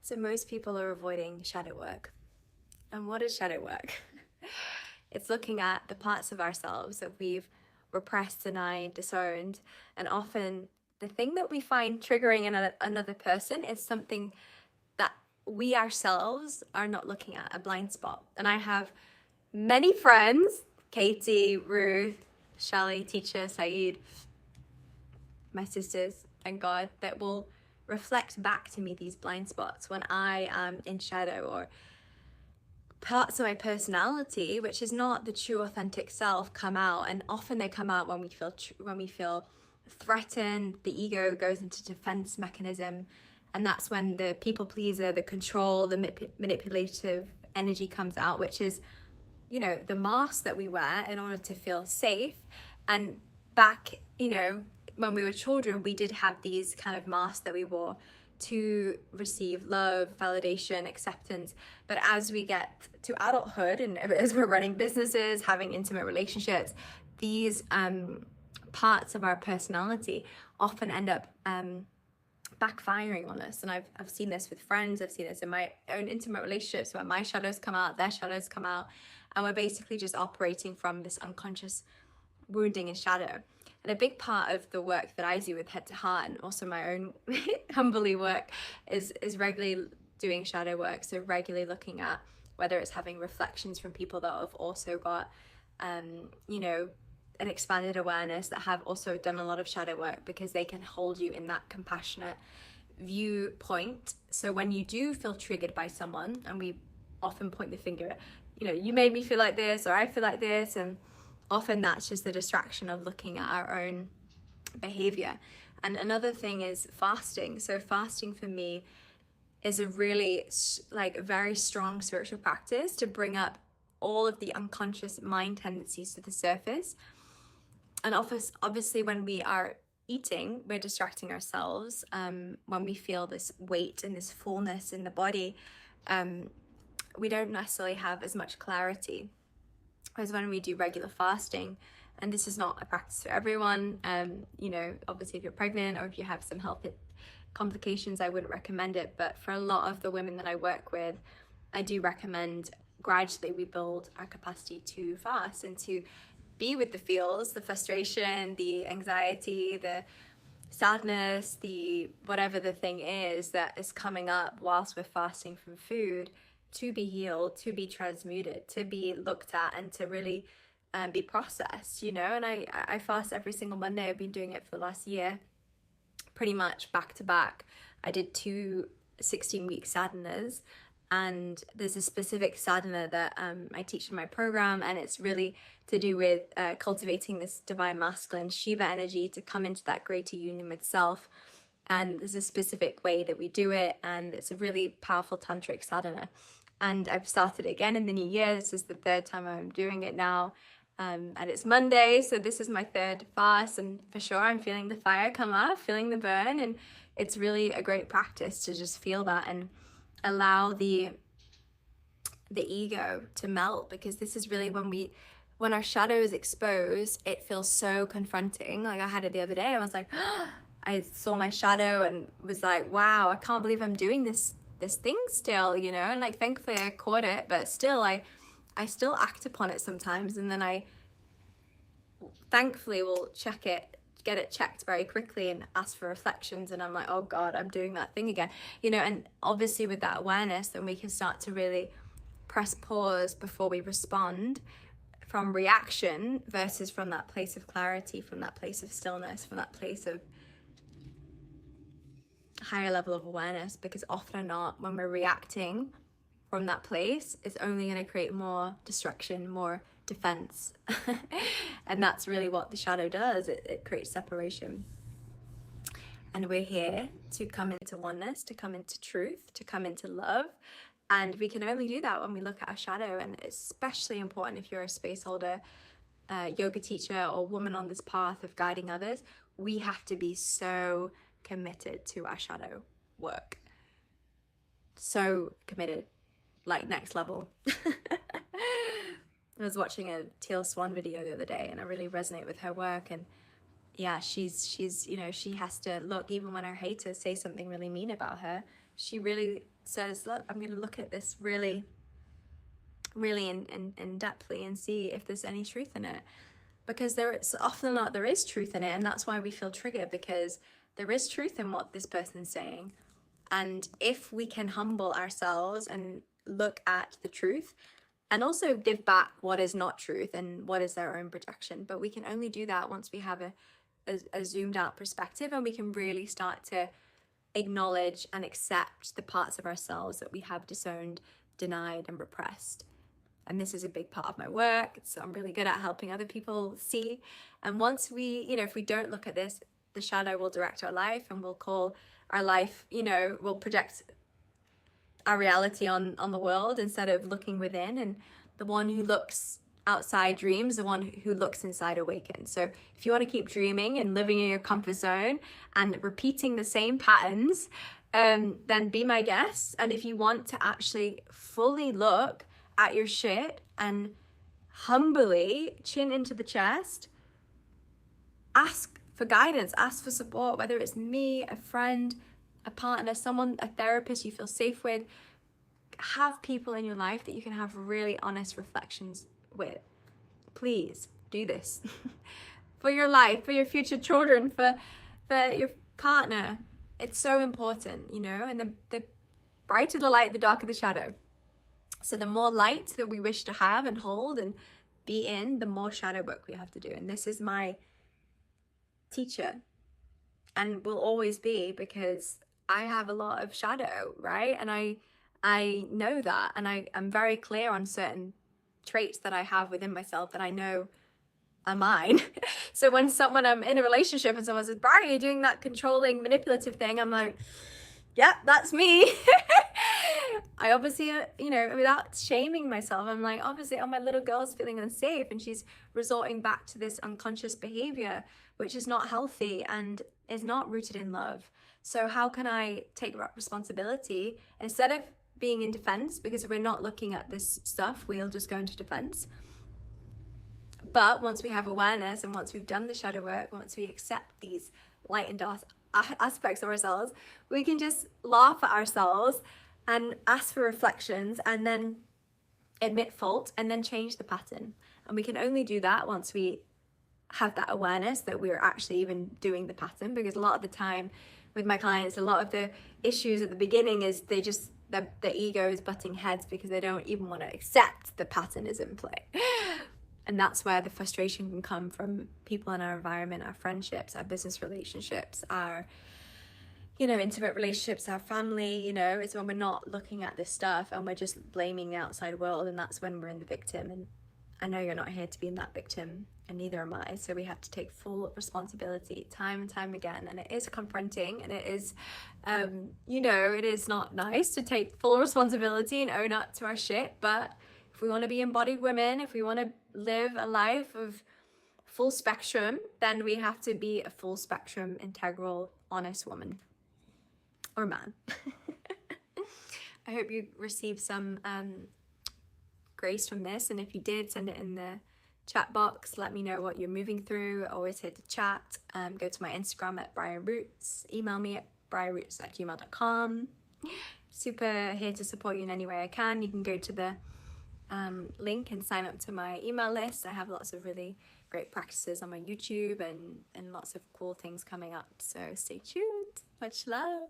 So most people are avoiding shadow work. And what is shadow work? It's looking at the parts of ourselves that we've repressed, denied, disowned, and often the thing that we find triggering in another person is something that we ourselves are not looking at, a blind spot. And I have many friends, Katie, Ruth, Shelley, Teacher, Saeed, my sisters, and God, that will reflect back to me these blind spots when I am in shadow, or parts of my personality, which is not the true authentic self, come out. And often they come out when we feel threatened. The ego goes into defense mechanism, and that's when the people pleaser, the control, the manipulative energy comes out, which is, you know, the mask that we wear in order to feel safe. And back, you know, when we were children, we did have these kind of masks that we wore to receive love, validation, acceptance. But as we get to adulthood and as we're running businesses, having intimate relationships, these parts of our personality often end up backfiring on us. And I've seen this with friends, I've seen this in my own intimate relationships where my shadows come out, their shadows come out, and we're basically just operating from this unconscious wounding and shadow. And a big part of the work that I do with Head to Heart, and also my own humbly work, is regularly doing shadow work. So regularly looking at whether it's having reflections from people that have also got, you know, an expanded awareness, that have also done a lot of shadow work, because they can hold you in that compassionate viewpoint. So when you do feel triggered by someone, and we often point the finger at, you know, you made me feel like this, or I feel like this, and often that's just the distraction of looking at our own behavior. And another thing is fasting. So fasting for me is a really very strong spiritual practice to bring up all of the unconscious mind tendencies to the surface. And obviously when we are eating, we're distracting ourselves. When we feel this weight and this fullness in the body, we don't necessarily have as much clarity as when we do regular fasting. And this is not a practice for everyone. You know, obviously if you're pregnant or if you have some health complications, I wouldn't recommend it. But for a lot of the women that I work with, I do recommend gradually we build our capacity to fast and to be with the feels, the frustration, the anxiety, the sadness, the whatever the thing is that is coming up whilst we're fasting from food, to be healed, to be transmuted, to be looked at, and to really be processed, you know. And I fast every single Monday. I've been doing it for the last year, pretty much back to back. I did 2 16-week sadhanas, and there's a specific sadhana that I teach in my program, and it's really to do with cultivating this divine masculine Shiva energy to come into that greater union with self. And there's a specific way that we do it, and it's a really powerful tantric sadhana. And I've started again in the new year. This is the 3rd time I'm doing it now. And it's Monday, so this is my 3rd fast, and for sure I'm feeling the fire come up, feeling the burn, and it's really a great practice to just feel that and allow the ego to melt, because this is really when our shadow is exposed, it feels so confronting. Like I had it the other day, I was like, I saw my shadow and was like, wow, I can't believe I'm doing this thing still, you know. And like thankfully I caught it, but still I still act upon it sometimes, and then I thankfully will get it checked very quickly and ask for reflections, and I'm like, oh God, I'm doing that thing again, you know. And obviously with that awareness, then we can start to really press pause before we respond from reaction versus from that place of clarity, from that place of stillness, from that place of higher level of awareness. Because often or not, when we're reacting from that place, it's only going to create more destruction, more defense. And that's really what the shadow does. It creates separation. And we're here to come into oneness, to come into truth, to come into love. And we can only do that when we look at our shadow. And it's especially important if you're a space holder, yoga teacher, or woman on this path of guiding others. We have to be so committed to our shadow work. So committed, like next level. I was watching a Teal Swan video the other day, and I really resonate with her work. And yeah, she's you know, she has to look, even when her haters say something really mean about her, she really says, look, I'm going to look at this really in depthly and see if there's any truth in it. Because it's often not, there is truth in it, and that's why we feel triggered, because there is truth in what this person's saying. And if we can humble ourselves and look at the truth, and also give back what is not truth and what is their own projection, but we can only do that once we have a zoomed out perspective, and we can really start to acknowledge and accept the parts of ourselves that we have disowned, denied, and repressed. And this is a big part of my work, so I'm really good at helping other people see. And once we, if we don't look at this, the shadow will direct our life, and we'll call our life, we'll project our reality on the world instead of looking within. And the one who looks outside dreams, the one who looks inside awakens. So if you want to keep dreaming and living in your comfort zone and repeating the same patterns, then be my guest. And if you want to actually fully look at your shit and humbly, chin into the chest, ask for guidance, ask for support, whether it's me, a friend, a partner, someone, a therapist you feel safe with. Have people in your life that you can have really honest reflections with. Please do this for your life, for your future children, for your partner. It's so important, and the brighter the light, the darker the shadow. So the more light that we wish to have and hold and be in, the more shadow work we have to do. And this is my teacher, and will always be, because I have a lot of shadow, right? And I know that, and I'm very clear on certain traits that I have within myself that I know are mine. So when I'm in a relationship and someone says, Bryre, you're doing that controlling, manipulative thing, I'm like, yeah, that's me. I obviously, without shaming myself, I'm like, obviously, my little girl's feeling unsafe, and she's resorting back to this unconscious behavior, which is not healthy and is not rooted in love. So how can I take responsibility instead of being in defense? Because we're not looking at this stuff, we'll just go into defense. But once we have awareness, and once we've done the shadow work, once we accept these light and dark aspects of ourselves, we can just laugh at ourselves and ask for reflections, and then admit fault, and then change the pattern. And we can only do that once we have that awareness that we're actually even doing the pattern. Because a lot of the time with my clients, a lot of the issues at the beginning is the ego is butting heads because they don't even want to accept the pattern is in play. And that's where the frustration can come from people in our environment, our friendships, our business relationships, our intimate relationships, our family. It's when we're not looking at this stuff and we're just blaming the outside world, and that's when we're in the victim. And I know you're not here to be in that victim, and neither am I. So we have to take full responsibility time and time again. And it is confronting, and it is, it is not nice to take full responsibility and own up to our shit. But if we want to be embodied women, if we want to live a life of full spectrum, then we have to be a full spectrum, integral, honest woman or man. I hope you received some grace from this, and if you did, send it in the chat box. Let me know what you're moving through. Always here to chat. Go to my Instagram at Bryre Roots. Email me at bryroots@gmail.com. Super here to support you in any way I can. You can go to the link and sign up to my email list. I have lots of really great practices on my YouTube and lots of cool things coming up. So stay tuned. Much love.